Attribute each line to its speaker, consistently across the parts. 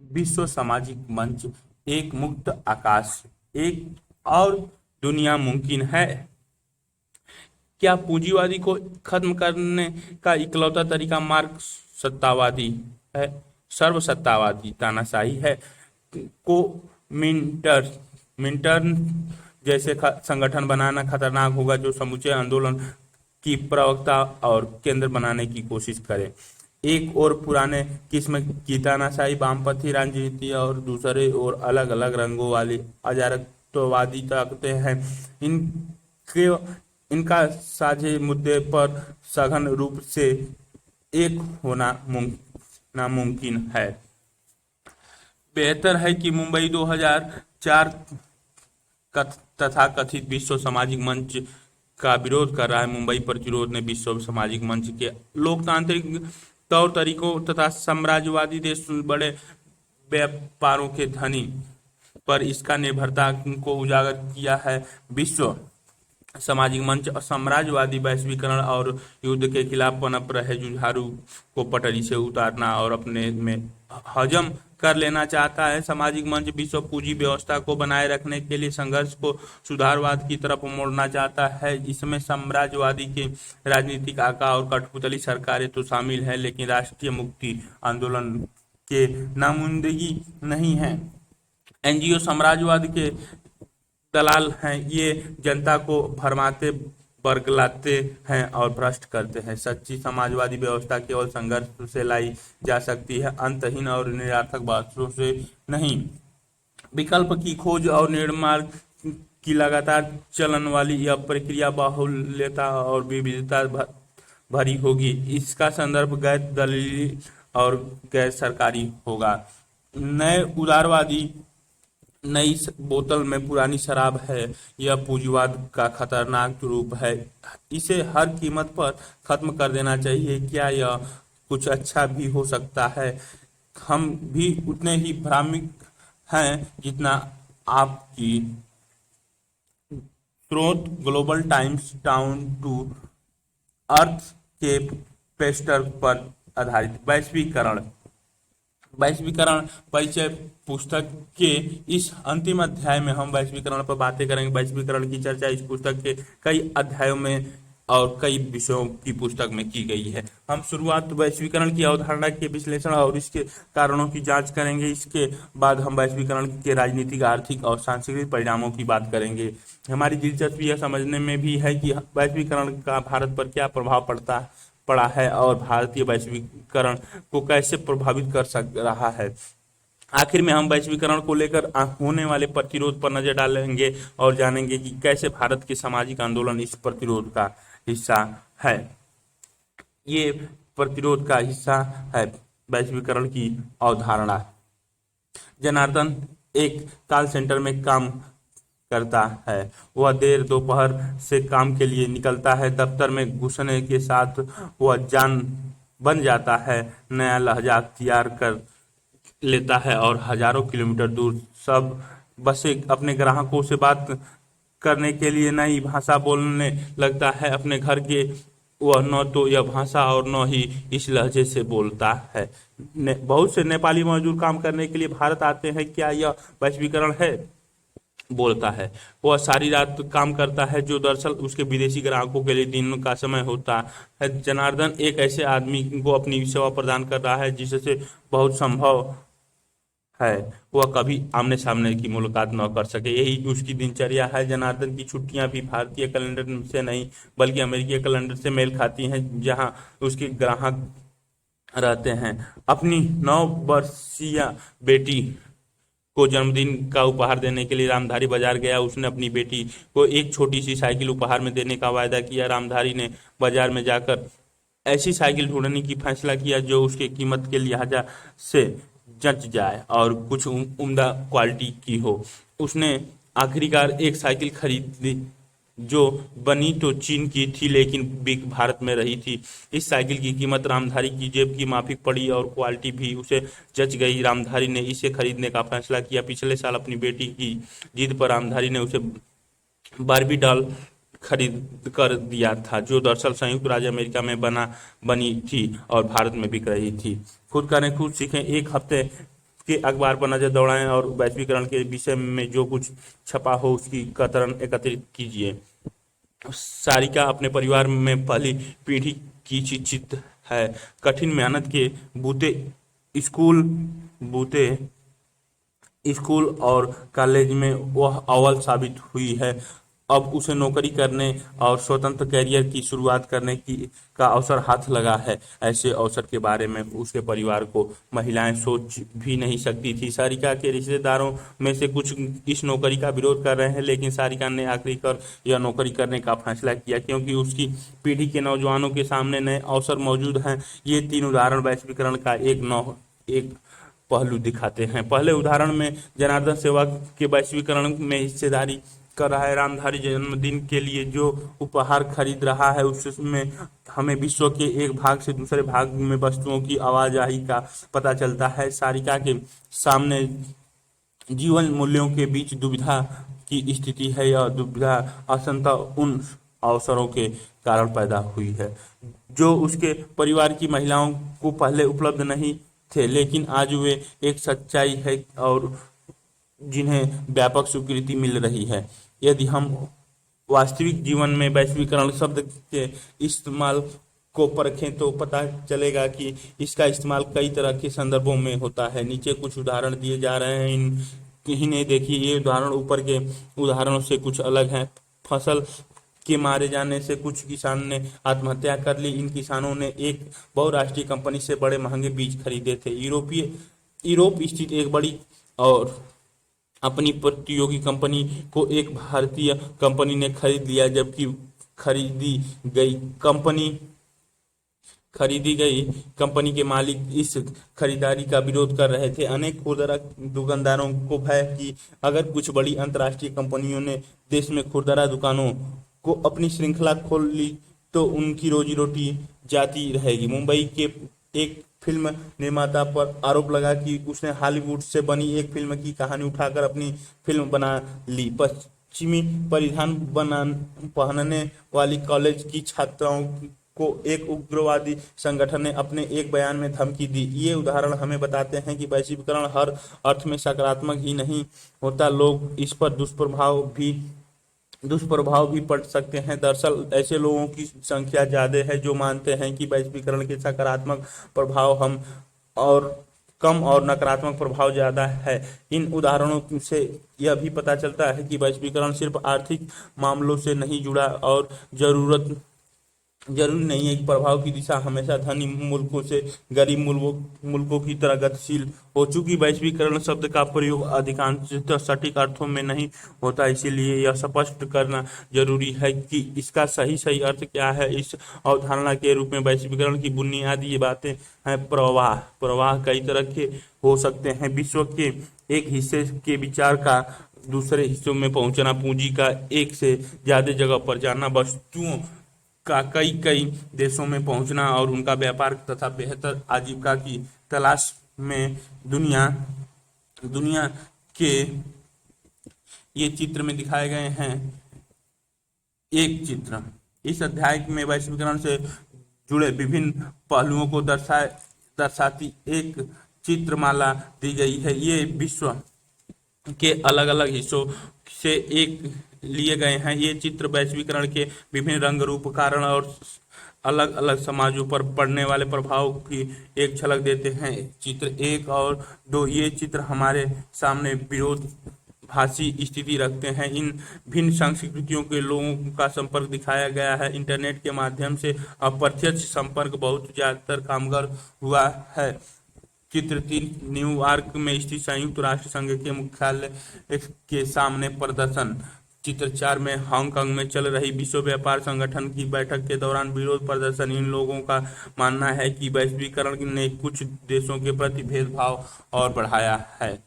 Speaker 1: विश्व सामाजिक मंच, एक मुक्त आकाश, एक और दुनिया मुमकिन है। क्या पूंजीवादी को खत्म करने का इकलौता तरीका मार्क सत्तावादी है, सर्वसत्तावादी तानाशाही है? को मिंटर मिंटर्न जैसे संगठन बनाना खतरनाक होगा, जो समूचे आंदोलन की प्रवक्ता और केंद्र बनाने की कोशिश करे। एक और पुराने किस्म की तानाशाही वामपंथी राजनीति और दूसरे और अलग अलग रंगों वाली अराजकतावादी ताकतें हैं। इनके इनका साझे मुद्दे पर सघन रूप से एक होना नामुमकिन है। बेहतर है कि मुंबई 2004 तथाकथित विश्व सामाजिक मंच का विरोध कर रहा है। मुंबई प्रतिरोध ने विश्व सामाजिक मंच के लोकतांत्रिक तौर तरीकों तथा साम्राज्यवादी देश बड़े व्यापारों के धनी पर इसका निर्भरता को उजागर किया है। विश्व सामाजिक मंच साम्राज्यवादी वैश्वीकरण और युद्ध के खिलाफ पनप रहे जुझारू को पटरी से उतारना और अपने में हजम कर लेना चाहता है। सामाजिक मंच विश्व पूंजी व्यवस्था को बनाए रखने के लिए संघर्ष को सुधारवाद की तरफ मोड़ना चाहता है। इसमें साम्राज्यवादी के राजनीतिक आका और कठपुतली सरकारें तो शामिल हैं, लेकिन राष्ट्रीय मुक्ति आंदोलन के नामुमकिन नहीं है। एनजीओ साम्राज्यवाद के दलाल हैं। ये जनता को भरमाते, बरगलाते हैं और भ्रष्ट करते हैं। सच्ची समाजवादी व्यवस्था केवल संघर्ष से लाई जा सकती है, अंतहीन और निरर्थक बातों से नहीं। विकल्प की खोज और निर्माण की लगातार चलन वाली यह प्रक्रिया बाहुल्यता और विविधता भरी होगी। इसका संदर्भ गैर दलीली और गैर सरकारी होगा। नए उदारवादी नई बोतल में पुरानी शराब है। यह पूंजीवाद का खतरनाक रूप है। इसे हर कीमत पर खत्म कर देना चाहिए। क्या यह कुछ अच्छा भी हो सकता है? हम भी उतने ही भ्रामिक हैं जितना आपकी स्रोत Global Times Down to Earth के पेस्टर पर आधारित वैश्वीकरण परिचय पुस्तक के इस अंतिम अध्याय में हम वैश्वीकरण पर बातें करेंगे। वैश्वीकरण की चर्चा इस पुस्तक के कई अध्यायों में और कई विषयों की पुस्तक में की गई है। हम शुरुआत वैश्वीकरण की अवधारणा के विश्लेषण और इसके कारणों की जांच करेंगे। इसके बाद हम वैश्वीकरण के राजनीतिक, आर्थिक और सांस्कृतिक परिणामों की बात करेंगे। हमारी दिलचस्पी यह समझने में भी है कि वैश्वीकरण का भारत पर क्या प्रभाव पड़ा है और भारतीय वैश्वीकरण को कैसे प्रभावित कर रहा है। आखिर में हम वैश्वीकरण को लेकर होने वाले प्रतिरोध पर नजर डालेंगे और जानेंगे कि कैसे भारत के सामाजिक आंदोलन इस प्रतिरोध का हिस्सा है। ये प्रतिरोध का हिस्सा है वैश्वीकरण की अवधारणा। जनार्दन एक कॉल सेंटर में काम करता है। वह देर दोपहर से काम के लिए निकलता है। दफ्तर में घुसने के साथ वह जान बन जाता है, नया लहजा अख्तियार कर लेता है और हजारों किलोमीटर दूर सब बसें अपने ग्राहकों से बात करने के लिए नई भाषा बोलने लगता है। अपने घर के वह न तो यह भाषा और न ही इस लहजे से बोलता है। बहुत से नेपाली मजदूर काम करने के लिए भारत आते हैं। क्या यह वैश्वीकरण है? बोलता है। वह सारी रात काम करता है, जो दरअसल उसके विदेशी ग्राहकों के लिए दिन का समय होता है। जनार्दन एक ऐसे आदमी को अपनी सेवा प्रदान कर रहा है जिससे बहुत संभव है वह कभी आमने सामने की मुलाकात न कर सके। यही उसकी दिनचर्या है। जनार्दन की छुट्टियां भी भारतीय कैलेंडर से नहीं बल्कि अमेरिकी कैलेंडर से मेल खाती हैं, जहां उसके ग्राहक रहते हैं। अपनी 9 वर्षीय बेटी को जन्मदिन का उपहार देने के लिए रामधारी बाजार गया। उसने अपनी बेटी को एक छोटी सी साइकिल उपहार में देने का वायदा किया। रामधारी ने बाजार में जाकर ऐसी साइकिल ढूंढने की फैसला किया जो उसके कीमत के लिहाजा से जच जाए और कुछ उम्दा क्वालिटी की हो। उसने आखिरकार एक साइकिल खरीदी जो बनी तो चीन की थी लेकिन बिक भारत में रही थी। इस साइकिल की कीमत रामधारी की जेब की माफिक पड़ी और क्वालिटी भी उसे जच गई। रामधारी ने इसे खरीदने का फैसला किया। पिछले साल अपनी बेटी की जिद पर रामधारी ने उसे बारबी डॉल खरीद कर दिया था, जो दरअसल संयुक्त राज्य अमेरिका में बनी थी और भारत में बिक रही थी। खुद करें खुद सीखें। एक हफ्ते के अखबार पर नजर दौड़ाएं और वैश्वीकरण के विषय में जो कुछ छपा हो उसकी कतरन एकत्रित कीजिए। सारिका अपने परिवार में पहली पीढ़ी की चित है। कठिन मेहनत के बूते स्कूल बूते स्कूल और कॉलेज में वह अव्वल साबित हुई है। अब उसे नौकरी करने और स्वतंत्र करियर की शुरुआत करने की का अवसर हाथ लगा है। ऐसे अवसर के बारे में उसके परिवार को महिलाएं सोच भी नहीं सकती थी। सारिका के रिश्तेदारों में से कुछ इस नौकरी का विरोध कर रहे हैं, लेकिन सारिका ने आखिरकार यह नौकरी करने का फैसला किया क्योंकि उसकी पीढ़ी के नौजवानों के सामने नए अवसर मौजूद हैं। ये तीन उदाहरण वैश्वीकरण का एक पहलू दिखाते हैं। पहले उदाहरण में जनार्दन सेवा के वैश्वीकरण में हिस्सेदारी कर रहा है। रामधारी जन्मदिन के लिए जो उपहार खरीद रहा है उसमें हमें विश्व के एक भाग से दूसरे भाग में वस्तुओं की आवाजाही का पता चलता है। सारिका के सामने जीवन मूल्यों के बीच दुविधा की स्थिति है। यह दुविधा असंता उन अवसरों के कारण पैदा हुई है जो उसके परिवार की महिलाओं को पहले उपलब्ध नहीं थे, लेकिन आज वे एक सच्चाई है और जिन्हें व्यापक स्वीकृति मिल रही है। यदि हम वास्तविक जीवन में वैश्वीकरण शब्द के इस्तेमाल को परखें तो पता चलेगा कि इसका इस्तेमाल कई तरह के संदर्भों में होता है। नीचे कुछ उदाहरण दिए जा रहे हैं, इन्हें देखिए। ये उदाहरण ऊपर के उदाहरणों से कुछ अलग हैं। फसल के मारे जाने से कुछ किसान ने आत्महत्या कर ली। इन किसानों ने एक बहुराष्ट्रीय कंपनी से बड़े महंगे बीज खरीदे थे। यूरोप स्थित एक बड़ी और अपनी प्रतियोगी कंपनी को एक भारतीय कंपनी ने खरीद लिया, जबकि खरीदी गई कंपनी के मालिक इस खरीदारी का विरोध कर रहे थे। अनेक खुदरा दुकानदारों को भय कि अगर कुछ बड़ी अंतर्राष्ट्रीय कंपनियों ने देश में खुदरा दुकानों को अपनी श्रृंखला खोल ली तो उनकी रोजी रोटी जाती रहेगी। मुंबई के एक फिल्म निर्माता पर आरोप लगा कि उसने हॉलीवुड से बनी एक फिल्म की कहानी उठाकर अपनी फिल्म बना ली। पश्चिमी परिधान पहनने वाली कॉलेज की छात्राओं को एक उग्रवादी संगठन ने अपने एक बयान में धमकी दी। ये उदाहरण हमें बताते हैं कि वैश्वीकरण हर अर्थ में सकारात्मक ही नहीं होता, लोग इस पर दुष्प्रभाव भी पड़ सकते हैं। दरअसल ऐसे लोगों की संख्या ज्यादा है जो मानते हैं कि वैश्वीकरण के सकारात्मक प्रभाव कम और नकारात्मक प्रभाव ज्यादा है। इन उदाहरणों से यह भी पता चलता है कि वैश्वीकरण सिर्फ आर्थिक मामलों से नहीं जुड़ा और जरूरी नहीं है कि प्रभाव की दिशा हमेशा धनी मुल्कों से गरीब मुल्कों की तरह गतिशील हो। चूंकि वैश्वीकरण शब्द का प्रयोग अधिकांशतः सटीक अर्थों में नहीं होता, इसीलिए यह स्पष्ट करना जरूरी है कि इसका सही अर्थ क्या है। इस अवधारणा के रूप में वैश्वीकरण की बुनियादी ये बातें हैं। प्रवाह कई तरह के हो सकते हैं। विश्व के एक हिस्से के विचार का दूसरे हिस्सों में पहुंचना, पूंजी का एक से ज्यादा जगह पर जाना, वस्तुओं का कई देशों में पहुंचना और उनका व्यापार तथा बेहतर आजीविका की तलाश में दुनिया के ये चित्र में दिखाए गए हैं। एक चित्र इस अध्याय में वैश्वीकरण से जुड़े विभिन्न पहलुओं को दर्शाती एक चित्रमाला दी गई है। ये विश्व के अलग अलग हिस्सों से एक लिए गए हैं। ये चित्र वैश्वीकरण के विभिन्न रंग, रूप, कारण और अलग अलग समाजों पर पड़ने वाले प्रभाव की एक झलक देते हैं। चित्र 1 और 2 ये चित्र हमारे सामने विरोधाभासी स्थिति रखते हैं। इन भिन्न संस्कृतियों के लोगों का संपर्क दिखाया गया है। इंटरनेट के माध्यम से अप्रत्यक्ष संपर्क बहुत ज्यादातर कामगार हुआ है। चित्र 3 न्यूयॉर्क में स्थित संयुक्त राष्ट्र संघ के मुख्यालय के सामने प्रदर्शन। चित्र 4 में हांगकांग में चल रही विश्व व्यापार संगठन की बैठक के दौरान विरोध प्रदर्शन। इन लोगों का मानना है कि वैश्वीकरण ने कुछ देशों के प्रति भेदभाव और बढ़ाया है।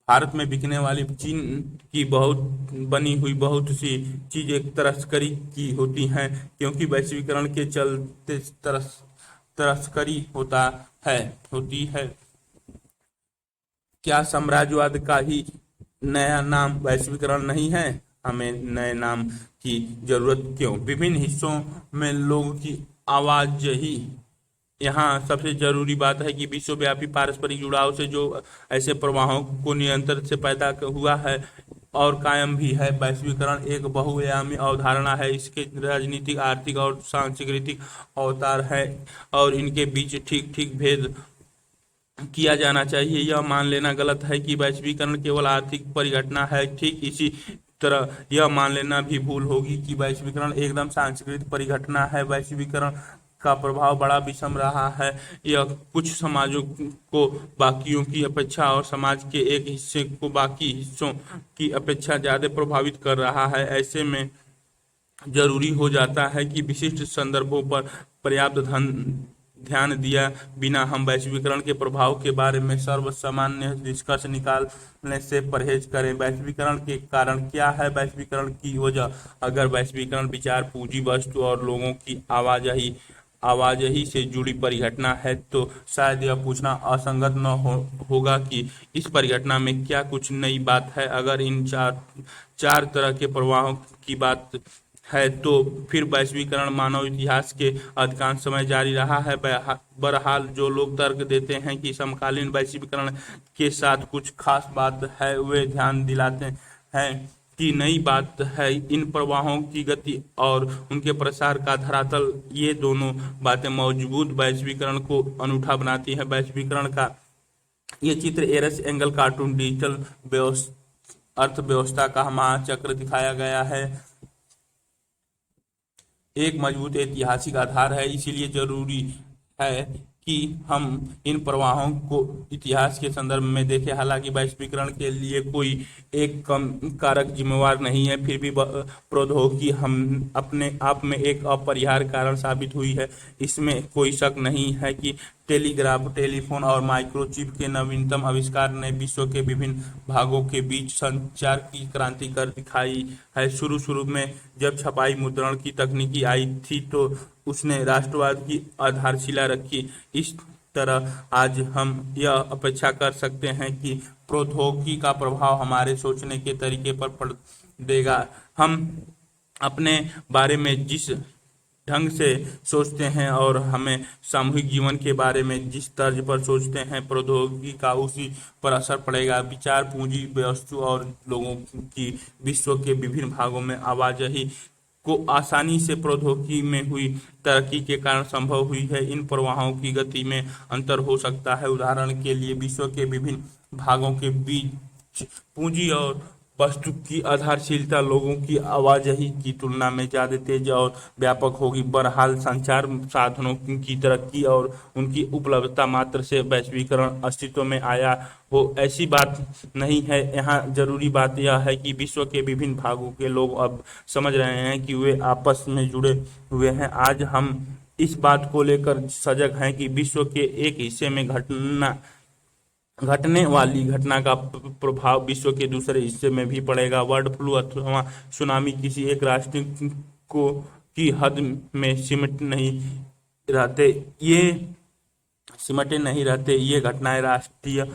Speaker 1: भारत में बिकने वाली चीन की बनी हुई बहुत सी चीजें तस्करी की होती हैं, क्योंकि वैश्वीकरण के चलते तस्करी होती है। क्या साम्राज्यवाद का ही नया नाम वैश्वीकरण नहीं है? हमें नए नाम की जरूरत क्यों? विभिन्न हिस्सों में लोगों की आवाजाही यहाँ सबसे जरूरी बात है कि विश्वव्यापी पारस्परिक जुड़ाव से जो ऐसे प्रवाहों को नियंत्रण से पैदा हुआ है और कायम भी है। वैश्वीकरण एक बहुआयामी अवधारणा है। इसके राजनीतिक, आर्थिक और सांस्कृतिक अवतार है और इनके बीच ठीक ठीक भेद किया जाना चाहिए। यह मान लेना गलत है कि वैश्वीकरण केवल आर्थिक परिघटना है। ठीक इसी तरह यह मान लेना भी भूल होगी कि वैश्वीकरण एकदम सांस्कृतिक परिघटना है। वैश्वीकरण का प्रभाव बड़ा विषम रहा है। यह कुछ समाजों को बाकियों की अपेक्षा और समाज के एक हिस्से को बाकी हिस्सों की अपेक्षा ज्यादा प्रभावित कर रहा है। ऐसे में जरूरी हो जाता है कि विशिष्ट संदर्भों पर पर्याप्त ध्यान दिया बिना हम वैश्वीकरण के प्रभाव के बारे में सर्वसामान्य निष्कर्ष निकालने से परहेज करें। वैश्वीकरण के कारण क्या है? वैश्वीकरण की वजह। अगर वैश्वीकरण विचार, पूंजी, वस्तु और लोगों की आवाजाही से जुड़ी परिघटना है तो शायद यह पूछना असंगत न होगा कि इस परिघटना में क्या कुछ नई बात है। अगर इन चार तरह के प्रवाहों की बात है तो फिर वैश्वीकरण मानव इतिहास के अधिकांश समय जारी रहा है। बहरहाल जो लोग तर्क देते हैं कि समकालीन वैश्वीकरण के साथ कुछ खास बात है, वे ध्यान दिलाते हैं कि नई बात है इन प्रवाहों की गति और उनके प्रसार का धरातल। ये दोनों बातें मौजूद वैश्वीकरण को अनूठा बनाती हैं। वैश्वीकरण का ये चित्र एरस एंगल कार्टून डिजिटल अर्थव्यवस्था का महाचक्र दिखाया गया है। एक मजबूत ऐतिहासिक आधार है। इसीलिए जरूरी है कि हम इन प्रवाहों को इतिहास के संदर्भ में देखें। हालांकि वैश्वीकरण के लिए कोई एक कम कारक जिम्मेवार नहीं है, फिर भी प्रौद्योगिकी हम अपने आप में एक अपरिहार्य कारण साबित हुई है। इसमें कोई शक नहीं है कि टेलीग्राफ, टेलीफोन और माइक्रोचिप के नवीनतम आविष्कार ने विश्व के विभिन्न भागों के बीच संचार की क्रांति कर दिखाई है। शुरू शुरू में जब छपाई मुद्रण की तकनीकी आई थी तो उसने राष्ट्रवाद की आधारशिला रखी। इस तरह आज हम यह अपेक्षा कर सकते हैं कि प्रौद्योगिकी का प्रभाव हमारे सोचने के तरीके पर पड़ देगा। हम अपने बारे में जिस ढंग से सोचते हैं और हमें सामूहिक जीवन के बारे में जिस तर्ज पर सोचते हैं, प्रौद्योगिकी का उसी पर असर पड़ेगा। विचार, पूंजी, वस्तु और लोगों की विश्व के विभिन्न भागों में आवाजाही को आसानी से प्रौद्योगिकी में हुई तरक्की के कारण संभव हुई है। इन प्रवाहों की गति में अंतर हो सकता है। उदाहरण के लिए विश्व के विभिन्न भागों के बीच पूंजी और वस्तु की आधारशिलता लोगों की आवाजाही की तुलना में ज्यादा तेज और व्यापक होगी। बहरहाल संचार साधनों की तरक्की और उनकी उपलब्धता मात्र से वैश्वीकरण अस्तित्व में आया हो ऐसी बात नहीं है। यहाँ जरूरी बात यह है कि विश्व के विभिन्न भागों के लोग अब समझ रहे हैं कि वे आपस में जुड़े हुए हैं। आज हम इस बात को लेकर सजग हैं कि विश्व के एक हिस्से में घटने वाली घटना का प्रभाव विश्व के दूसरे हिस्से में भी पड़ेगा। बर्ड फ्लू अथवा सुनामी किसी एक राष्ट्र को की हद में सिमटे नहीं रहते। ये घटनाएं राष्ट्रीय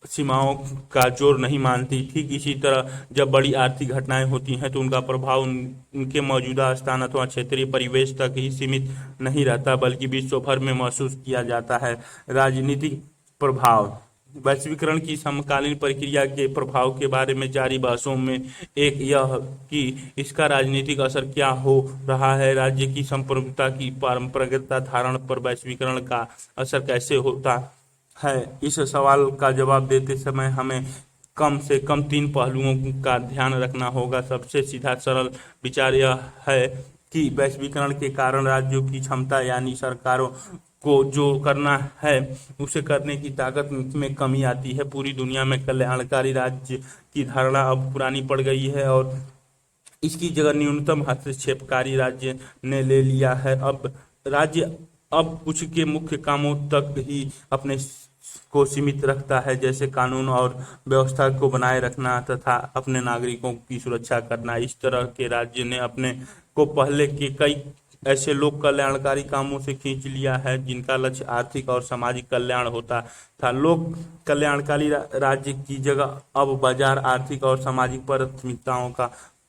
Speaker 1: सीमाओं का जोर नहीं मानती। ठीक इसी तरह जब बड़ी आर्थिक घटनाएं होती हैं तो उनका प्रभाव उनके मौजूदा स्थान अथवा क्षेत्रीय परिवेश तक ही सीमित नहीं रहता, बल्कि विश्व भर में महसूस किया जाता है। राजनीतिक प्रभाव। वैश्वीकरण की समकालीन प्रक्रिया के प्रभाव के बारे में जारी बहसों में एक यह कि इसका राजनीतिक असर क्या हो रहा है। राज्य की संप्रभुता की परंपरागत धारणा पर वैश्वीकरण का असर कैसे होता है? इस सवाल का जवाब देते समय हमें कम से कम 3 पहलुओं का ध्यान रखना होगा। सबसे सीधा सरल विचार यह है कि वैश्वीकरण के कारण राज्यों की क्षमता यानी सरकारों को जो करना है उसे करने की ताकत में कमी आती है। पूरी दुनिया में कल्याणकारी राज्य की धारणा अब पुरानी पड़ गई है और इसकी जगह न्यूनतम हस्तक्षेपकारी राज्य ने ले लिया है। राज्य अब कुछ के मुख्य कामों तक ही अपने को सीमित रखता है, जैसे कानून और व्यवस्था को बनाए रखना तथा अपने नागरिकों की सुरक्षा करना। इस तरह के राज्य ने अपने को पहले के कई ऐसे लोक कल्याणकारी कामों से खींच लिया है जिनका लक्ष्य आर्थिक और सामाजिक कल्याण होता था। लोक कल्याणकारी राज्य की जगह अब बाजार, आर्थिक और सामाजिक प्राथमिकताओं का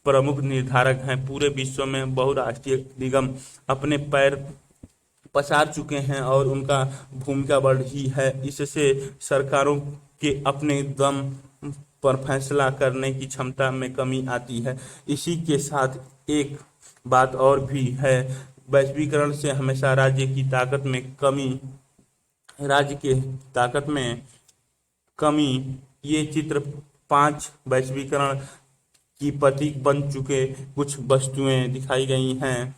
Speaker 1: प्रमुख निर्धारक हैं। पूरे विश्व में बहुराष्ट्रीय निगम अपने पैर पसार चुके हैं और उनका भूमिका बढ़ रही है। इससे सरकारों के अपने दम पर फैसला करने की क्षमता में कमी आती है। इसी के साथ एक बात और भी है, वैश्वीकरण से हमेशा राज्य के ताकत में कमी। ये चित्र 5 वैश्वीकरण की प्रतीक बन चुके कुछ वस्तुएं दिखाई गई हैं।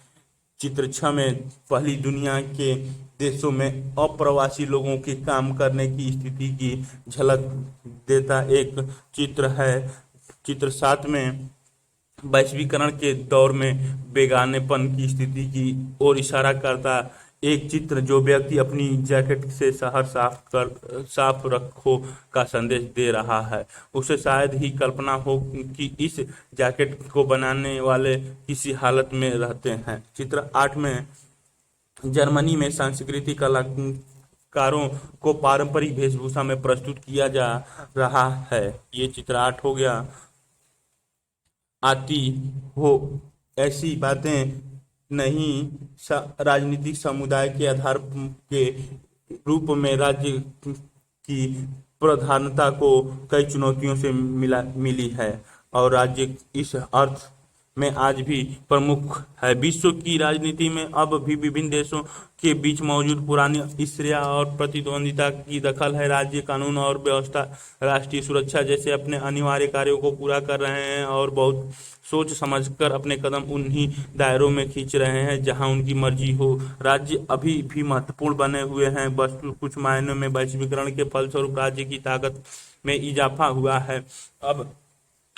Speaker 1: चित्र 6 में पहली दुनिया के देशों में अप्रवासी लोगों के काम करने की स्थिति की झलक देता एक चित्र है। चित्र 7 में वैश्वीकरण के दौर में बेगानेपन की स्थिति की ओर इशारा करता एक चित्र, जो व्यक्ति अपनी जैकेट से शहर साफ रखो का संदेश दे रहा है। उसे शायद ही कल्पना हो कि इस जैकेट को बनाने वाले किसी हालत में रहते हैं। चित्र 8 में जर्मनी में सांस्कृतिक कलाकारों को पारंपरिक वेशभूषा में प्रस्तुत किया जा रहा है। ये चित्र 8 हो गया। आती हो ऐसी बातें नहीं, राजनीतिक समुदाय के आधार के रूप में राज्य की प्रधानता को कई चुनौतियों से मिली है और राज्य इस अर्थ में आज भी प्रमुख है। विश्व की राजनीति में अब भी विभिन्न देशों के बीच मौजूद पुरानी ईर्ष्या और प्रतिद्वंदिता की दखल है। राज्य कानून और व्यवस्था राष्ट्रीय सुरक्षा जैसे अपने अनिवार्य कार्यों को पूरा कर रहे हैं और बहुत सोच समझकर अपने कदम उन्हीं दायरों में खींच रहे हैं जहां उनकी मर्जी हो। राज्य अभी भी महत्वपूर्ण बने हुए हैं, वस्तु कुछ मायनों में वैश्वीकरण के फलस्वरूप राज्य की ताकत में इजाफा हुआ है। अब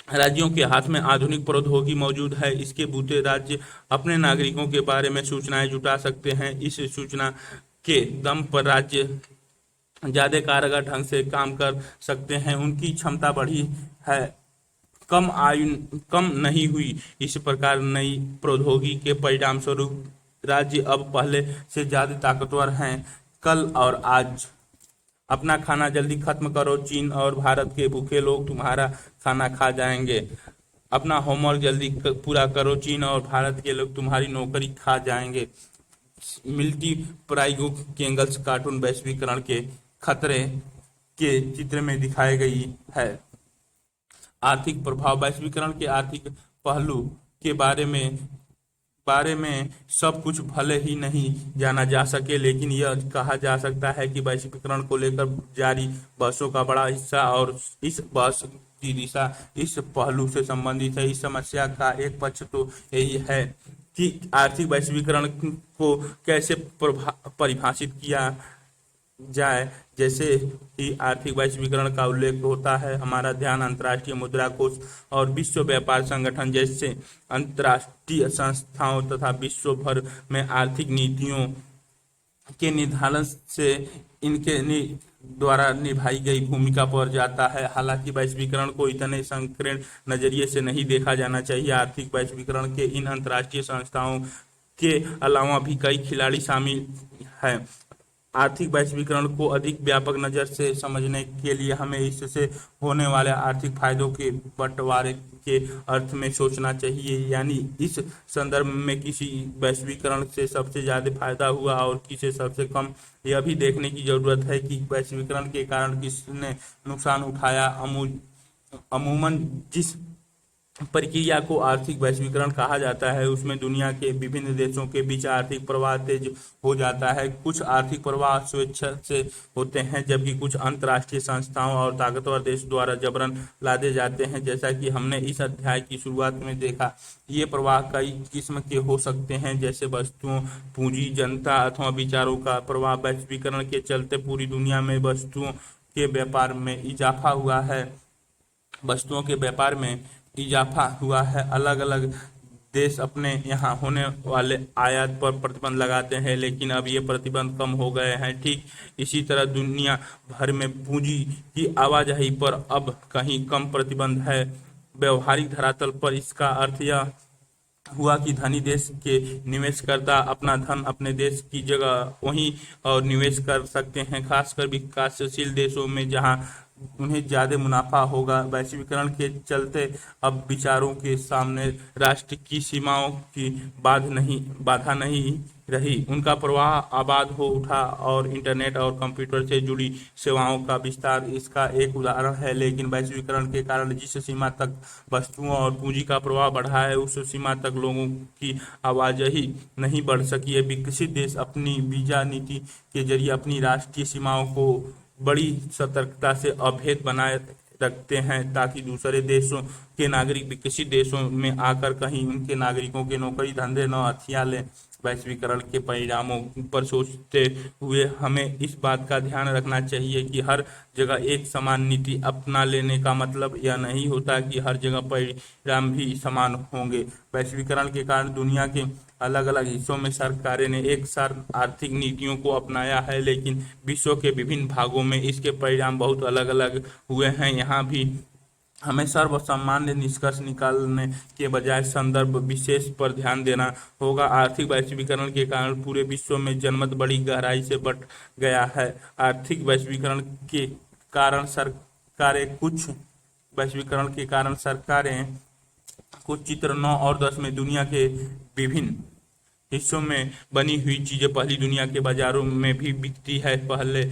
Speaker 1: राज्यों के हाथ में आधुनिक प्रौद्योगिकी मौजूद है। इसके बूते राज्य अपने नागरिकों के बारे में सूचनाएं जुटा सकते हैं। इस सूचना के दम पर राज्य ज्यादा कारगर ढंग से काम कर सकते हैं। उनकी क्षमता बढ़ी है, कम नहीं हुई। इस प्रकार नई प्रौद्योगिकी के परिणाम स्वरूप राज्य अब पहले से ज्यादा ताकतवर हैं। कल और आज अपना खाना जल्दी खत्म करो, चीन और भारत के भूखे लोग तुम्हारा खाना खा जाएंगे। अपना होमवर्क जल्दी पूरा करो, चीन और भारत के लोग तुम्हारी नौकरी खा जाएंगे। मिल्टी प्राइगुक केंगल्स कार्टून वैश्वीकरण के खतरे के चित्र में दिखाई गई है। आर्थिक प्रभाव। वैश्वीकरण के आर्थिक पहलू के बारे में सब कुछ भले ही नहीं जाना जा सके, लेकिन यह कहा जा सकता है कि वैश्वीकरण को लेकर जारी बहसों का बड़ा हिस्सा और इस बहस की दिशा इस पहलू से संबंधित है। इस समस्या का एक पक्ष तो यही है कि आर्थिक वैश्वीकरण को कैसे परिभाषित किया जाए। जैसे ही आर्थिक वैश्वीकरण का उल्लेख होता है, हमारा ध्यान अंतर्राष्ट्रीय मुद्रा कोष और विश्व व्यापार संगठन जैसे अंतर्राष्ट्रीय संस्थाओं तथा विश्व भर में आर्थिक नीतियों के निर्धारण से इनके द्वारा निभाई गई भूमिका पर जाता है। हालांकि वैश्वीकरण को इतने संकीर्ण नजरिए से नहीं देखा जाना चाहिए। आर्थिक वैश्वीकरण के इन अंतर्राष्ट्रीय संस्थाओं के अलावा भी कई खिलाड़ी शामिल हैं। आर्थिक वैश्वीकरण को अधिक व्यापक नज़र से समझने के लिए हमें इससे होने वाले आर्थिक फायदों के बंटवारे के अर्थ में सोचना चाहिए। यानी इस संदर्भ में किसी वैश्वीकरण से सबसे ज़्यादा फायदा हुआ और किसे सबसे कम। यह भी देखने की जरूरत है कि वैश्वीकरण के कारण किसने नुकसान उठाया। अमूमन जिस प्रक्रिया को आर्थिक वैश्वीकरण कहा जाता है, उसमें दुनिया के विभिन्न देशों के बीच आर्थिक प्रवाह तेज हो जाता है। कुछ आर्थिक प्रवाह स्वेच्छा से होते हैं, जबकि कुछ अंतर्राष्ट्रीय संस्थाओं और ताकतवर देश द्वारा जबरन लादे जाते हैं। जैसा कि हमने इस अध्याय की शुरुआत में देखा, ये प्रवाह कई किस्म के हो सकते हैं, जैसे वस्तुओं, पूंजी, जनता अथवा विचारों का प्रवाह। वैश्वीकरण के चलते पूरी दुनिया में वस्तुओं के व्यापार में इजाफा हुआ है। अलग अलग देश अपने यहाँ होने वाले आयात पर प्रतिबंध लगाते हैं, लेकिन अब ये प्रतिबंध कम हो गए हैं। ठीक इसी तरह दुनिया भर में पूंजी की आवाजाही पर अब कहीं कम प्रतिबंध है। व्यवहारिक धरातल पर इसका अर्थ यह हुआ कि धनी देश के निवेशकर्ता अपना धन अपने देश की जगह वहीं और निवेश कर सकते हैं, खासकर विकासशील देशों में जहां उन्हें ज्यादा मुनाफा होगा। वैश्वीकरण के चलते अब विचारों के सामने राष्ट्र की सीमाओं की बाधा नहीं रही, उनका प्रवाह आबाद हो उठा और इंटरनेट और कंप्यूटर से जुड़ी सेवाओं का विस्तार इसका एक उदाहरण है। लेकिन वैश्वीकरण के कारण जिस सीमा तक वस्तुओं और पूंजी का प्रवाह बढ़ा है, उस सीमा तक लोगों की आवाजाही नहीं बढ़ सकी है। विकसित देश अपनी वीजा नीति के जरिए अपनी राष्ट्रीय सीमाओं को बड़ी सतर्कता से अभेद बनाए रखते हैं, ताकि दूसरे देशों के नागरिक विकसित देशों में आकर कहीं उनके नागरिकों के नौकरी धंधे न हथिया लें। वैश्वीकरण के परिणामों पर सोचते हुए हमें इस बात का ध्यान रखना चाहिए कि हर जगह एक समान नीति अपना लेने का मतलब यह नहीं होता कि हर जगह परिणाम भी समान होंगे। वैश्वीकरण के कारण दुनिया के अलग अलग हिस्सों में सरकारें ने एक साथ आर्थिक नीतियों को अपनाया है, लेकिन विश्व के विभिन्न भागों में इसके परिणाम बहुत अलग अलग हुए हैं। यहाँ भी हमें सर्वसामान्य निष्कर्ष निकालने के बजाय संदर्भ विशेष पर ध्यान देना होगा। आर्थिक वैश्वीकरण के कारण पूरे विश्व में जनमत बड़ी गहराई से बढ़ गया है। आर्थिक वैश्वीकरण के कारण सरकारें कुछ चित्र 9 और 10 में दुनिया के विभिन्न हिस्सों में बनी हुई चीजें पहली दुनिया के बाजारों में भी बिकती है। पहले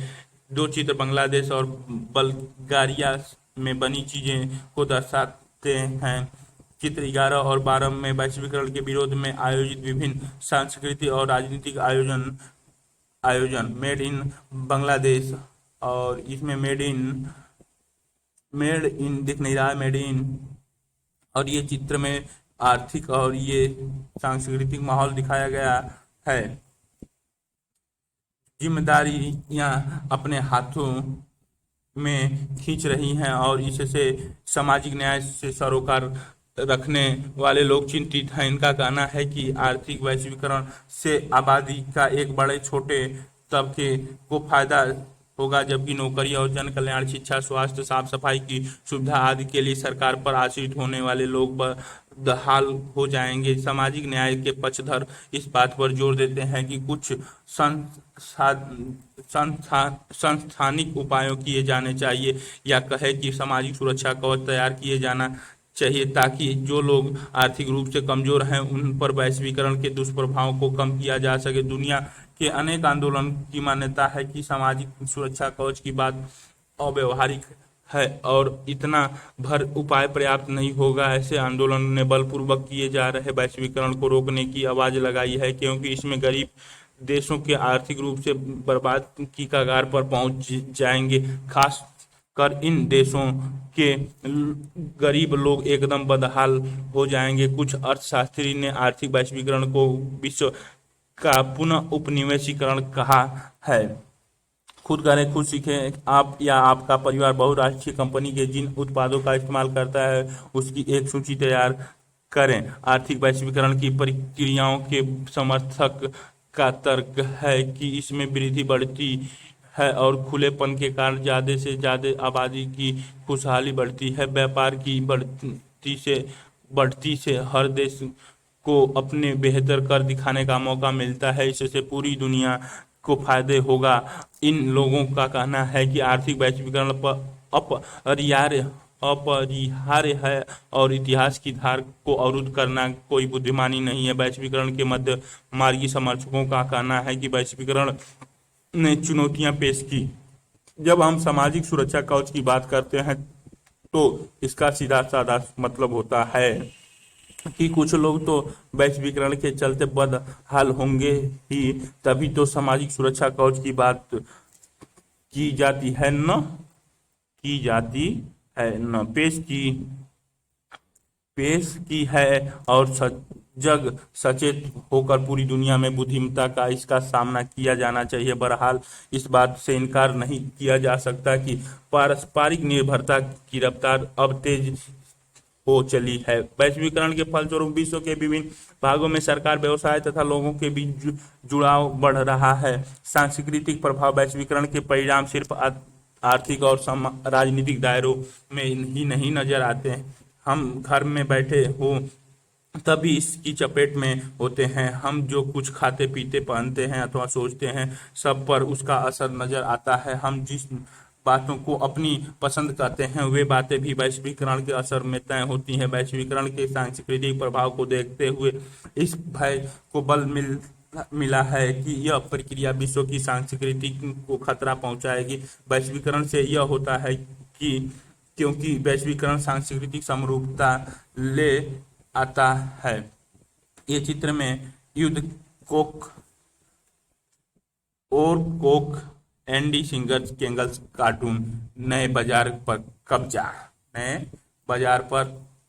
Speaker 1: दो चित्र बांग्लादेश और बल्गारिया में बनी चीजें को दर्शाते हैं। चित्र 11 और 12 में वैश्वीकरण के विरोध में आयोजित विभिन्न सांस्कृतिक और राजनीतिक आयोजन मेड इन बांग्लादेश, और इसमें मेड इन दिख नहीं रहा है, मेड इन, और ये चित्र में आर्थिक और ये सांस्कृतिक माहौल दिखाया गया है। जिम्मेदारियां अपने हाथों में खींच रही हैं और इससे सामाजिक न्याय से सरोकार रखने वाले लोग चिंतित हैं। इनका कहना है कि आर्थिक वैश्वीकरण से आबादी का एक बड़े छोटे तबके को फायदा होगा, जबकि नौकरी और जन कल्याण, शिक्षा, स्वास्थ्य, साफ सफाई की सुविधा आदि के लिए सरकार पर आश्रित होने वाले लोग बदहाल हो जाएंगे। सामाजिक न्याय के पक्षधर इस बात पर जोर देते हैं कि कुछ संस्थानिक उपायों किए जाने चाहिए, या कहे कि सामाजिक सुरक्षा कवच तैयार किए जाना चाहिए, ताकि जो लोग आर्थिक रूप से कमजोर हैं उन पर वैश्वीकरण के दुष्प्रभावों को कम किया जा सके। दुनिया के अनेक आंदोलन की मान्यता है कि सामाजिक सुरक्षा कवच की बात अव्यवहारिक है और इतना भर उपाय पर्याप्त नहीं होगा। ऐसे आंदोलन ने बलपूर्वक किए जा रहे वैश्वीकरण को रोकने की आवाज लगाई है, क्योंकि इसमें गरीब देशों के आर्थिक रूप से बर्बाद की कगार पर पहुंच जाएंगे। खास कर इन देशों के गरीब लोग एकदम बदहाल हो जाएंगे। कुछ अर्थशास्त्री ने आर्थिक वैश्वीकरण को विश्व का पुनः उपनिवेशीकरण कहा है। खुद करें खुद सीखें। आप या आपका परिवार बहुराष्ट्रीय कंपनी के जिन उत्पादों का इस्तेमाल करता है उसकी एक सूची तैयार करें। आर्थिक वैश्वीकरण की प्रक्रियाओं के समर्थक का तर्क है कि इसमें वृद्धि बढ़ती है और खुलेपन के कारण ज्यादा से ज्यादा आबादी की खुशहाली बढ़ती है। व्यापार की बढ़ती से हर देश को अपने बेहतर कर दिखाने का मौका मिलता है। इससे पूरी दुनिया को फायदे होगा। इन लोगों का कहना है कि आर्थिक वैश्वीकरण अपरिहार्य है और इतिहास की धार को अवरुद्ध करना कोई बुद्धिमानी नहीं है। वैश्वीकरण के मध्य मार्गी समर्थकों का कहना है कि वैश्वीकरण ने चुनौतियां पेश की। जब हम सामाजिक सुरक्षा कवच की बात करते हैं तो इसका सीधा साधा मतलब होता है कि कुछ लोग तो वैश्वीकरण के चलते बदहाल होंगे ही, तभी तो सामाजिक सुरक्षा कवच की बात की जाती है न पेश की है। और जग सचेत होकर पूरी दुनिया में बुद्धिमत्ता का इसका सामना किया जाना चाहिए। बहरहाल इस बात से इनकार नहीं किया जा सकता कि पारस्परिक निर्भरता की रफ्तार अब तेज हो चली है। वैश्वीकरण के फलस्वरूप विश्व के विभिन्न भागों में सरकार, व्यवसाय तथा लोगों के बीच जुड़ाव बढ़ रहा है। सांस्कृतिक प्रभाव वैश्वीकरण के परिणाम सिर्फ आर्थिक और राजनीतिक दायरों में ही नहीं नजर आते हैं। हम घर में बैठे हो तभी इसकी चपेट में होते हैं। हम जो कुछ खाते पीते, पहनते हैं अथवा सोचते हैं, सब पर उसका असर नजर आता है। हम जिस बातों को अपनी पसंद करते हैं, वे बातें भी वैश्वीकरण के असर में तय होती हैं। वैश्वीकरण के सांस्कृतिक प्रभाव को देखते हुए इस भय को बल मिला है कि यह प्रक्रिया विश्व की संस्कृति को खतरा पहुंचाएगी। वैश्वीकरण से यह होता है कि क्योंकि वैश्वीकरण सांस्कृतिक समरूपता ले आता है। ये चित्र में युद्ध कोक और कोक एंडी सिंगर्स केंगल्स कार्टून नए बाजार पर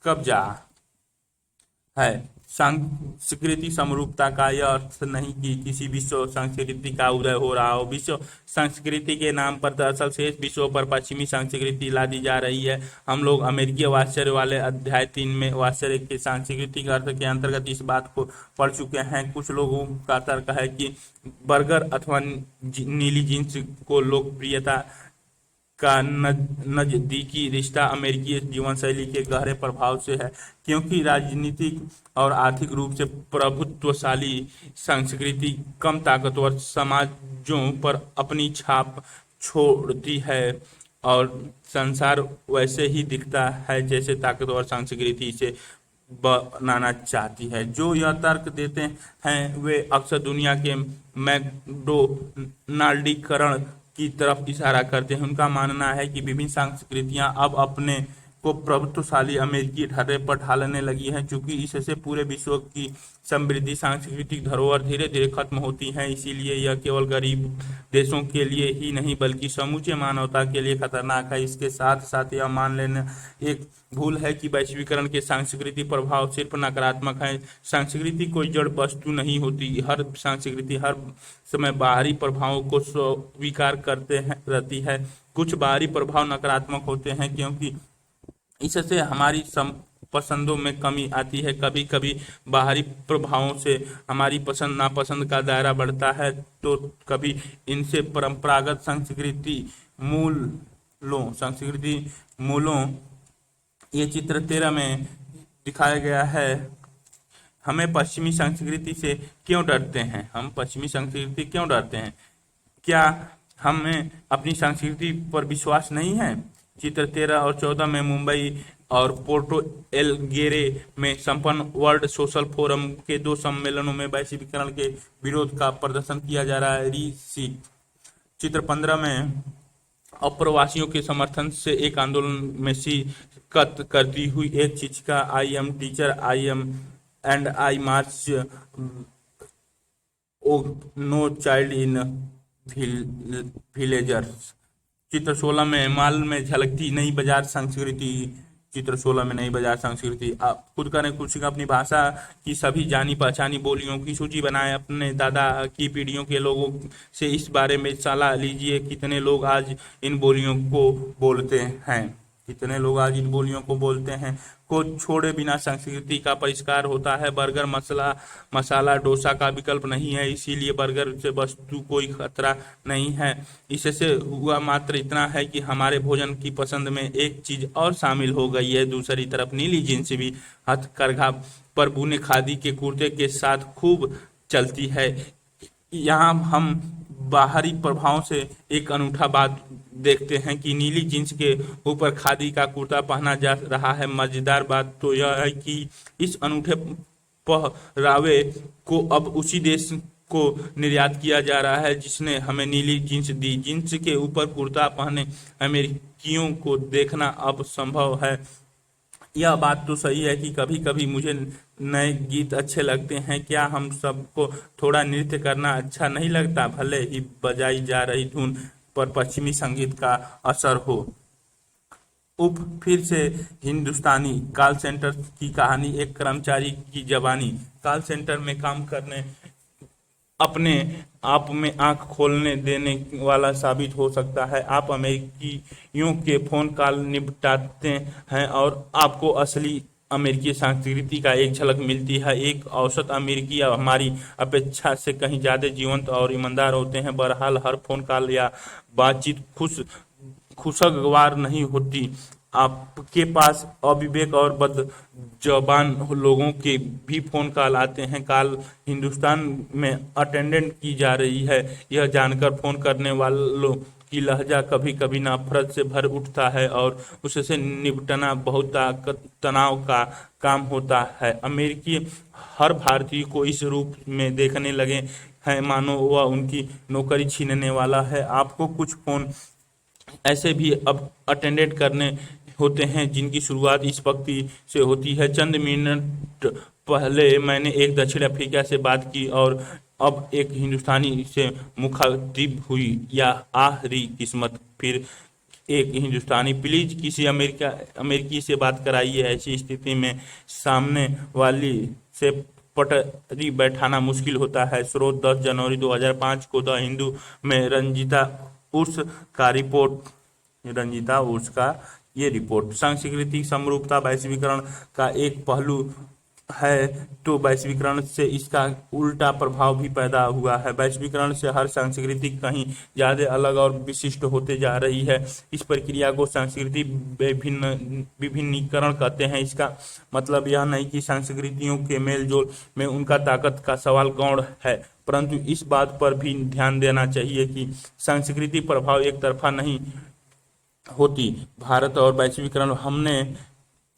Speaker 1: कब्जा है। सांस्कृतिक समरूपता का यह अर्थ नहीं कि किसी विश्व संस्कृति का उदय हो रहा हो। विश्व संस्कृति के नाम पर दरअसल शेष विश्व पर पश्चिमी संस्कृति ला दी जा रही है। हम लोग अमेरिकी वात्सल्य वाले अध्याय 3 में वात्सल्य के सांस्कृतिक अर्थ के अंतर्गत इस बात को पढ़ चुके हैं। कुछ लोगों का तर्क है कि बर्गर अथवा नीली जींस को लोकप्रियता का नजदीकी रिश्ता अमेरिकी जीवन शैली के गहरे प्रभाव से है, क्योंकि राजनीतिक और आर्थिक रूप से प्रभुत्वशाली संस्कृति कम ताकतवर समाजों पर अपनी छाप छोड़ती है और संसार वैसे ही दिखता है जैसे ताकतवर संस्कृति इसे बनाना चाहती है। जो यह तर्क देते हैं वे अक्सर दुनिया के मैकडोनाल्डीकरण की तरफ इशारा करते हैं। उनका मानना है कि विभिन्न संस्कृतियां अब अपने को प्रभुत्वशाली अमेरिकी ढर्रे पर ढालने लगी हैं, क्योंकि इससे पूरे विश्व की समृद्धि सांस्कृतिक धरोहर धीरे धीरे खत्म होती है। इसीलिए यह केवल गरीब देशों के लिए ही नहीं बल्कि समूचे मानवता के लिए खतरनाक है। इसके साथ साथ यह मान लेना एक भूल है कि वैश्वीकरण के सांस्कृतिक प्रभाव सिर्फ नकारात्मक है। संस्कृति कोई जड़ वस्तु नहीं होती। हर संस्कृति हर समय बाहरी प्रभावों को स्वीकार करते रहती है। कुछ बाहरी प्रभाव नकारात्मक होते हैं क्योंकि इससे हमारी पसंदों में कमी आती है। कभी कभी बाहरी प्रभावों से हमारी पसंद नापसंद का दायरा बढ़ता है, तो कभी इनसे परंपरागत सांस्कृतिक मूलों ये चित्र 13 में दिखाया गया है। हमें पश्चिमी संस्कृति से क्यों डरते हैं? हम पश्चिमी संस्कृति क्यों डरते हैं? क्या हमें अपनी संस्कृति पर विश्वास नहीं है? चित्र 13 और 14 में मुंबई और पोर्टो एलगेरे में संपन्न वर्ल्ड सोशल फोरम के 2 सम्मेलनों में वैश्वीकरण के विरोध का प्रदर्शन किया जा रहा है। चित्र 15 में अप्रवासियों के समर्थन से एक आंदोलन में शिरकत करती हुई एक शिक्षिका I am teacher I am and I march no child in villagers. चित्र 16 में माल में झलकती नई बाजार संस्कृति। चित्र 16 में नई बाजार संस्कृति। आप खुद करें कुछ अपनी भाषा की सभी जानी पहचानी बोलियों की सूची बनाएं। अपने दादा की पीढ़ियों के लोगों से इस बारे में सलाह लीजिए कितने लोग आज इन बोलियों को बोलते हैं को छोड़े बिना संस्कृति का परिष्कार होता है। बर्गर मसाला डोसा का विकल्प नहीं है, इसीलिए बर्गर से वस्तु कोई खतरा नहीं है। इससे हुआ मात्र इतना है कि हमारे भोजन की पसंद में एक चीज और शामिल हो गई है। दूसरी तरफ नीली जींस भी हथकरघा पर बुने खादी के कुर्ते के साथ खूब चलती है। यहाँ हम बाहरी प्रभाव से एक अनूठा बात देखते हैं कि नीली जींस के ऊपर खादी का कुर्ता पहना जा रहा है। मजेदार बात तो यह है कि इस अनूठे पहरावे को अब उसी देश को निर्यात किया जा रहा है जिसने हमें नीली जींस दी। जींस के ऊपर कुर्ता पहने अमेरिकियों को देखना अब संभव है। यह बात तो सही है कि कभी कभी मुझे नए गीत अच्छे लगते हैं। क्या हम सबको थोड़ा नृत्य करना अच्छा नहीं लगता? भले ही बजाई जा रही धुन पर पश्चिमी संगीत का असर हो। फिर से हिंदुस्तानी कॉल सेंटर की कहानी। एक कर्मचारी की जवानी कॉल सेंटर में काम करने अपने आप में आंख खोलने देने वाला साबित हो सकता है। आप अमेरिकियों के फोन कॉल निपटाते हैं और आपको असली अमेरिकी संस्कृति का एक झलक मिलती है। एक औसत अमेरिकी हमारी अपेक्षा से कहीं ज्यादा जीवंत और ईमानदार होते हैं। बहरहाल हर फोन कॉल या बातचीत खुशगवार नहीं होती। आपके पास अविवेक और बदजबान लोगों के भी फोन कॉल आते हैं। कॉल हिंदुस्तान में अटेंडेंट की जा रही है, यह जानकर फोन करने वालों की लहजा कभी कभी नफरत से भर उठता है और उससे निपटना बहुत तनाव का काम होता है। अमेरिकी हर भारतीय को इस रूप में देखने लगे हैं मानो वह उनकी नौकरी छीनने वाला है। आपको कुछ फोन ऐसे भी अब अटेंडेड करने होते हैं जिनकी शुरुआत इस पंक्ति से होती है, चंद मिनट पहले मैंने एक दक्षिण अफ्रीका से बात की और अब एक हिंदुस्तानी से मुखातिब हुई, या आखिरी किस्मत। फिर एक हिंदुस्तानी, प्लीज किसी अमेरिकी से बात कराइए। ऐसी स्थिति में सामने वाली से पटरी बैठाना मुश्किल होता है। स्रोत 10 जनवरी 2005 को द हिंदू में रंजीता उर्स का ये रिपोर्ट। सांस्कृतिक समरूपता वैश्वीकरण का एक पहलू है, तो वैश्वीकरण से इसका उल्टा प्रभाव भी पैदा हुआ है। वैश्वीकरण से हर संस्कृति कहीं ज्यादा अलग और विशिष्ट होते जा रही है। इस प्रक्रिया को सांस्कृतिक विभिन्नीकरण कहते हैं। इसका मतलब यह नहीं कि संस्कृतियों के मेल जोल में उनका ताकत का सवाल गौण है, परंतु इस बात पर भी ध्यान देना चाहिए कि सांस्कृतिक प्रभाव एक तरफा नहीं होती। भारत और वैश्वीकरण, हमने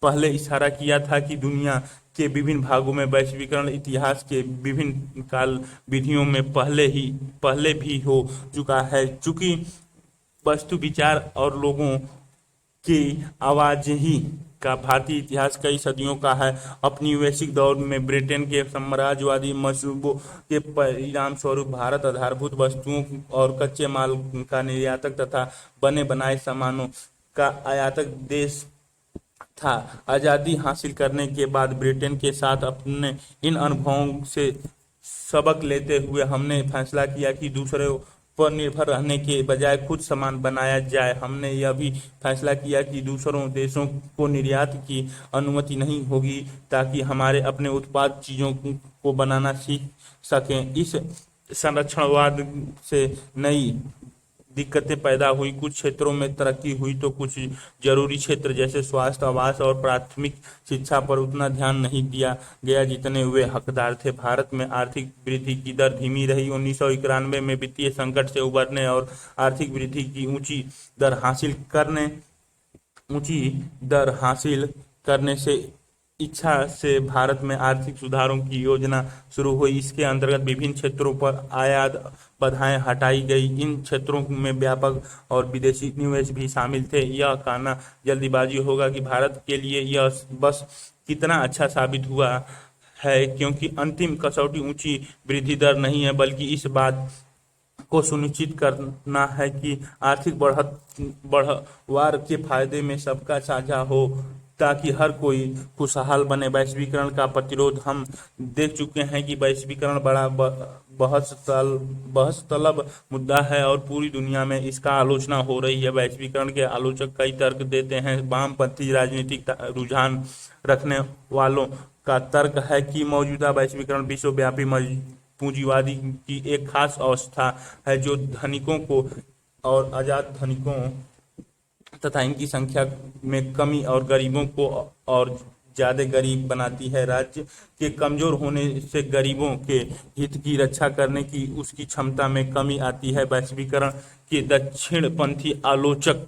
Speaker 1: पहले इशारा किया था कि दुनिया के विभिन्न भागों में वैश्वीकरण इतिहास के विभिन्न काल विधियों में पहले भी हो चुका है। चूंकि वस्तु विचार और लोगों की आवाज ही का भारतीय इतिहास कई सदियों का है। अपनी वैश्विक दौर में ब्रिटेन के साम्राज्यवादी मंसूबों के परिणाम स्वरूप भारत आधारभूत वस्तुओं और कच्चे माल का निर्यातक तथा बने बनाए सामानों का आयातक देश था। आजादी हासिल करने के बाद ब्रिटेन के साथ अपने इन अनुभवों से सबक लेते हुए हमने फैसला किया कि दूसरों पर निर्भर रहने के बजाय खुद सामान बनाया जाए। हमने यह भी फैसला किया कि दूसरों देशों को निर्यात की अनुमति नहीं होगी, ताकि हमारे अपने उत्पाद चीजों को बनाना सीख सकें। इस संरक्षणवाद से नई दिक्कतें पैदा हुई। कुछ क्षेत्रों में तरक्की हुई तो कुछ जरूरी क्षेत्र जैसे स्वास्थ्य, आवास और प्राथमिक शिक्षा पर उतना ध्यान नहीं दिया गया जितने वे हकदार थे। भारत में आर्थिक वृद्धि की दर धीमी रही। 1991 में वित्तीय संकट से उबरने और आर्थिक वृद्धि की ऊंची दर हासिल करने से इच्छा से भारत में आर्थिक सुधारों की योजना शुरू हुई। इसके अंतर्गत विभिन्न क्षेत्रों पर आयात बाधाएं हटाई गई। इन क्षेत्रों में व्यापक और विदेशी निवेश भी शामिल थे। यह कहना जल्दीबाजी होगा कि भारत के लिए यह बस कितना अच्छा साबित हुआ है, क्योंकि अंतिम कसौटी ऊंची वृद्धि दर नहीं है, बल्कि इस बात को सुनिश्चित करना है कि आर्थिक बढ़वार के फायदे में सबका साझा हो, ताकि हर कोई खुशहाल बने। वैश्वीकरण का प्रतिरोध, हम देख चुके हैं कि वैश्वीकरण बड़ा बहस तलब मुद्दा है और पूरी दुनिया में इसका आलोचना हो रही है। वैश्वीकरण के आलोचक कई तर्क देते हैं। वामपंथी राजनीतिक रुझान रखने वालों का तर्क है कि मौजूदा वैश्वीकरण विश्वव्यापी पूंजीवादी की एक खास अवस्था है, जो धनिकों को और आजाद धनिकों तथा इनकी संख्या में कमी और गरीबों को और ज्यादा गरीब बनाती है। राज्य के कमजोर होने से गरीबों के हित की रक्षा करने की उसकी क्षमता में कमी आती है। वैश्वीकरण के दक्षिणपंथी आलोचक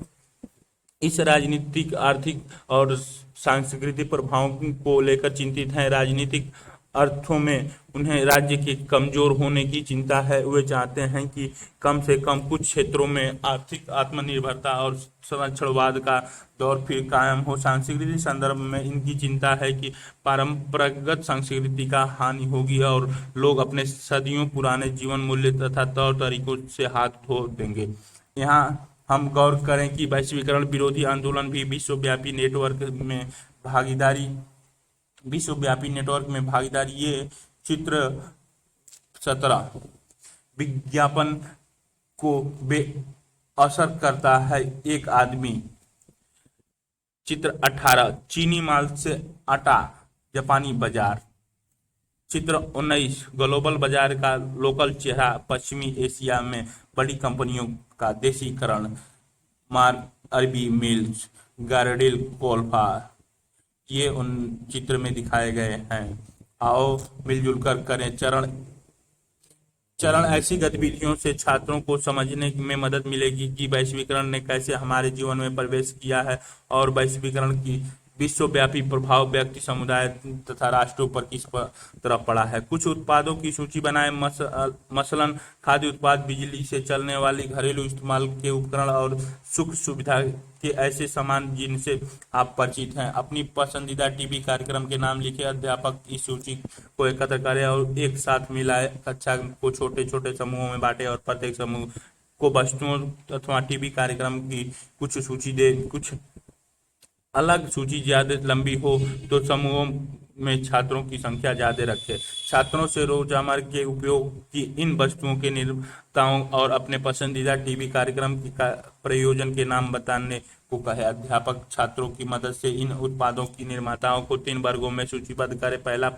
Speaker 1: इस राजनीतिक, आर्थिक और सांस्कृतिक प्रभावों को लेकर चिंतित हैं। राजनीतिक अर्थों में उन्हें राज्य के कमजोर होने की चिंता है। वे चाहते हैं कि कम से कम कुछ क्षेत्रों में आर्थिक आत्मनिर्भरता और संरक्षणवाद का दौर फिर कायम हो। सांस्कृतिक संदर्भ में इनकी चिंता है कि परंपरागत संस्कृति का हानि होगी और लोग अपने सदियों पुराने जीवन मूल्य तथा तौर तरीकों से हाथ धो देंगे। यहाँ हम गौर करें कि वैश्वीकरण विरोधी आंदोलन भी विश्वव्यापी नेटवर्क में भागीदारी। ये चित्र 17 विज्ञापन को बेअसर करता है। एक आदमी। चित्र 18 चीनी माल से आटा, जापानी बाजार। चित्र 19 ग्लोबल बाजार का लोकल चेहरा, पश्चिमी एशिया में बड़ी कंपनियों का देशीकरण। मार्क अरबी मिल्स, गार्डेल कोल्फा, ये उन चित्र में दिखाए गए हैं। आओ मिलजुल कर करें चरण चरण ऐसी गतिविधियों से छात्रों को समझने में मदद मिलेगी कि वैश्वीकरण ने कैसे हमारे जीवन में प्रवेश किया है और वैश्वीकरण की विश्वव्यापी प्रभाव व्यक्ति, समुदाय तथा राष्ट्रों पर किस तरह पड़ा है। कुछ उत्पादों की सूची बनाएं। मसलन खाद्य उत्पाद, बिजली से चलने वाली घरेलू इस्तेमाल के उपकरण और सुख सुविधा के ऐसे सामान जिनसे आप परिचित हैं। अपनी पसंदीदा टीवी कार्यक्रम के नाम लिखें। अध्यापक इस सूची को एकत्र करें और एक साथ मिलाए। कक्षा को छोटे छोटे समूहों में बांटे और प्रत्येक समूह को वस्तुओं अथवा टीवी कार्यक्रम की कुछ सूची दे। कुछ अलग सूची ज्यादा लंबी हो तो समूहों में छात्रों की संख्या ज्यादा रखें। छात्रों से रोजमर्रा के उपयोग की इन वस्तुओं के निर्माताओं और अपने पसंदीदा टीवी कार्यक्रम की प्रयोजन के नाम बताने को कहे। अध्यापक छात्रों की मदद से इन उत्पादों की निर्माताओं को 3 वर्गों में सूचीबद्ध करें। पहला,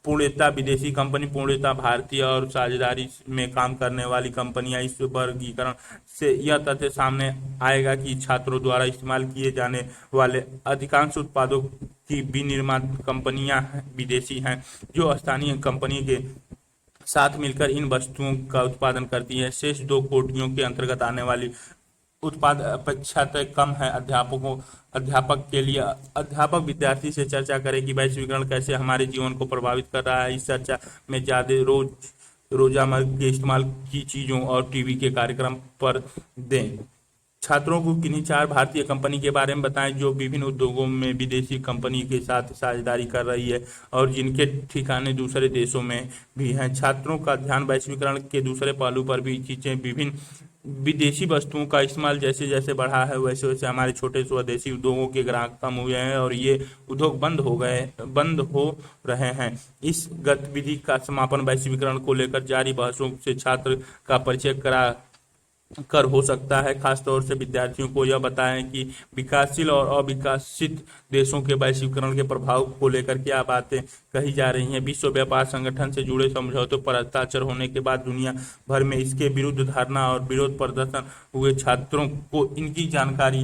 Speaker 1: पूर्णतः विदेशी कंपनी, पूर्णतः भारतीय और साझेदारी में काम करने वाली कंपनियां। इस वर्गीकरण से यह तथ्य सामने आएगा कि छात्रों द्वारा इस्तेमाल किए जाने वाले अधिकांश उत्पादों की विनिर्माण कंपनियां विदेशी हैं, जो स्थानीय कंपनी के साथ मिलकर इन वस्तुओं का उत्पादन करती है। शेष 2 कोटियों के अंतर्गत आने वाली उत्पाद अपेक्षाकृत कम है। अध्यापक के लिए अध्यापक विद्यार्थी से चर्चा करें कि वैश्वीकरण कैसे हमारे जीवन को प्रभावित कर रहा है। इस चर्चा में ज्यादा रोजमर्रा के इस्तेमाल की चीजों और टीवी के कार्यक्रम पर दें। छात्रों को किन्हीं 4 भारतीय कंपनी के बारे में बताएं जो विभिन्न उद्योगों में विदेशी कंपनी के साथ साझेदारी कर रही है और जिनके ठिकाने दूसरे देशों में भी हैं। छात्रों का ध्यान वैश्वीकरण के दूसरे पहलू पर भी खींचें। विभिन्न विदेशी वस्तुओं का इस्तेमाल जैसे जैसे बढ़ा है, वैसे वैसे हमारे छोटे स्वदेशी उद्योगों के ग्राहक कम हुए हैं और ये उद्योग बंद हो रहे हैं। इस गतिविधि का समापन वैश्वीकरण को लेकर जारी बहसों से छात्र का परिचय करा कर हो सकता है। खासतौर से विद्यार्थियों को यह बताएं कि विकासशील और अविकसित देशों के वैश्वीकरण के प्रभाव को लेकर क्या बातें कही जा रही हैं। विश्व व्यापार संगठन से जुड़े समझौतों पर हस्ताक्षर होने के बाद दुनिया भर में इसके विरुद्ध धारणा और विरोध प्रदर्शन हुए। छात्रों को इनकी जानकारी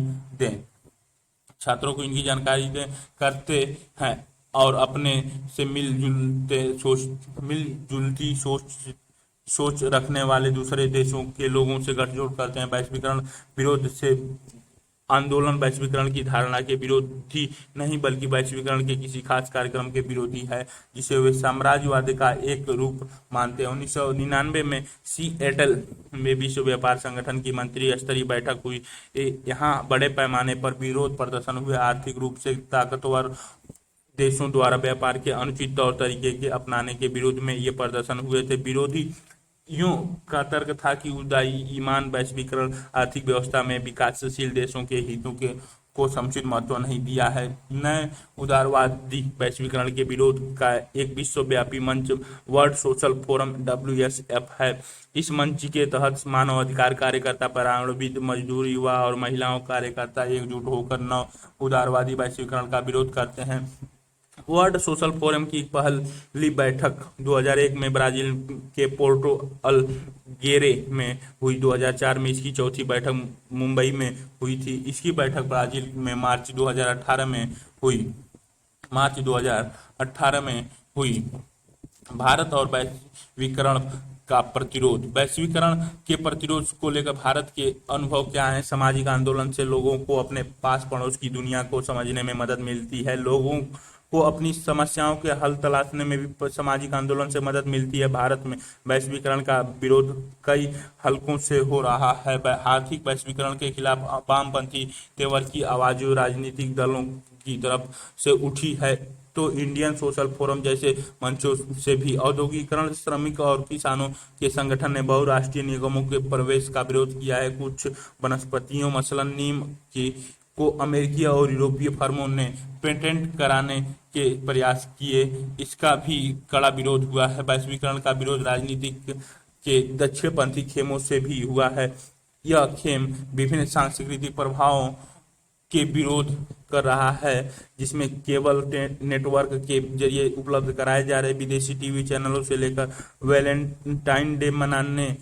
Speaker 1: दें करते हैं और अपने से मिलजुलती सोच रखने वाले दूसरे देशों के लोगों से गठजोड़ करते हैं। वैश्वीकरण विरोध से आंदोलन वैश्वीकरण की धारणा के विरोधी नहीं बल्कि वैश्वीकरण के किसी खास कार्यक्रम के विरोधी है जिसे वे साम्राज्यवाद का एक रूप मानते हैं। 1999 में सिएटल में विश्व व्यापार संगठन की मंत्री स्तरीय बैठक हुई। यहाँ बड़े पैमाने पर विरोध प्रदर्शन हुए। आर्थिक रूप से ताकतवर देशों द्वारा व्यापार के अनुचित तौर तरीके के अपनाने के विरोध में ये प्रदर्शन हुए थे। विरोधी यूं का तर्क था कि उदारीमान वैश्वीकरण आर्थिक व्यवस्था में विकासशील देशों के हितों को समुचित महत्व नहीं दिया है। नए उदारवादी वैश्वीकरण के विरोध का एक विश्वव्यापी मंच वर्ल्ड सोशल फोरम WSF है। इस मंच के तहत मानव अधिकार कार्यकर्ता, पर्यावरणविद, मजदूर, युवा और महिलाओं कार्यकर्ता एकजुट होकर नव उदारवादी वैश्वीकरण का विरोध करते हैं। वर्ल्ड सोशल फोरम की पहली बैठक 2001 में ब्राजील के पोर्टो अलेग्रे में हुई। 2004 में इसकी चौथी बैठक मुंबई में हुई थी। इसकी बैठक ब्राजील में मार्च 2018 में हुई। भारत और वैश्वीकरण का प्रतिरोध। वैश्वीकरण के प्रतिरोध को लेकर भारत के अनुभव क्या है। सामाजिक आंदोलन से लोगों को अपने पास पड़ोस की दुनिया को समझने में मदद मिलती है। लोगों को अपनी समस्याओं के हल तलाशने में भी सामाजिक आंदोलन से मदद मिलती है। भारत में वैश्वीकरण का विरोध कई हलकों से हो रहा है। आर्थिक वैश्वीकरण के खिलाफ वामपंथी तेवर की आवाज राजनीतिक दलों की तरफ से उठी है तो इंडियन सोशल फोरम जैसे मंचों से भी। औद्योगिकरण, श्रमिक और किसानों के संगठन ने बहुराष्ट्रीय निगमों के प्रवेश का विरोध किया है। कुछ वनस्पतियों मसलन नीम को अमेरिकी और यूरोपीय फर्मों ने पेटेंट कराने के प्रयास किए। इसका भी कड़ा विरोध हुआ है। वैश्वीकरण का विरोध राजनीतिक के दक्षिणपंथी खेमों से भी हुआ है। यह खेम विभिन्न सांस्कृतिक प्रभावों के विरोध कर रहा है जिसमें केबल नेटवर्क के जरिए उपलब्ध कराए जा रहे विदेशी टीवी चैनलों से लेकर वैलेंटाइन डे मनाने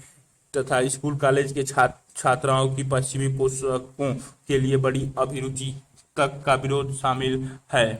Speaker 1: तथा स्कूल कॉलेज के छात्राओं की पश्चिमी पोशाकों के लिए बड़ी अभिरुचि तक का विरोध शामिल है।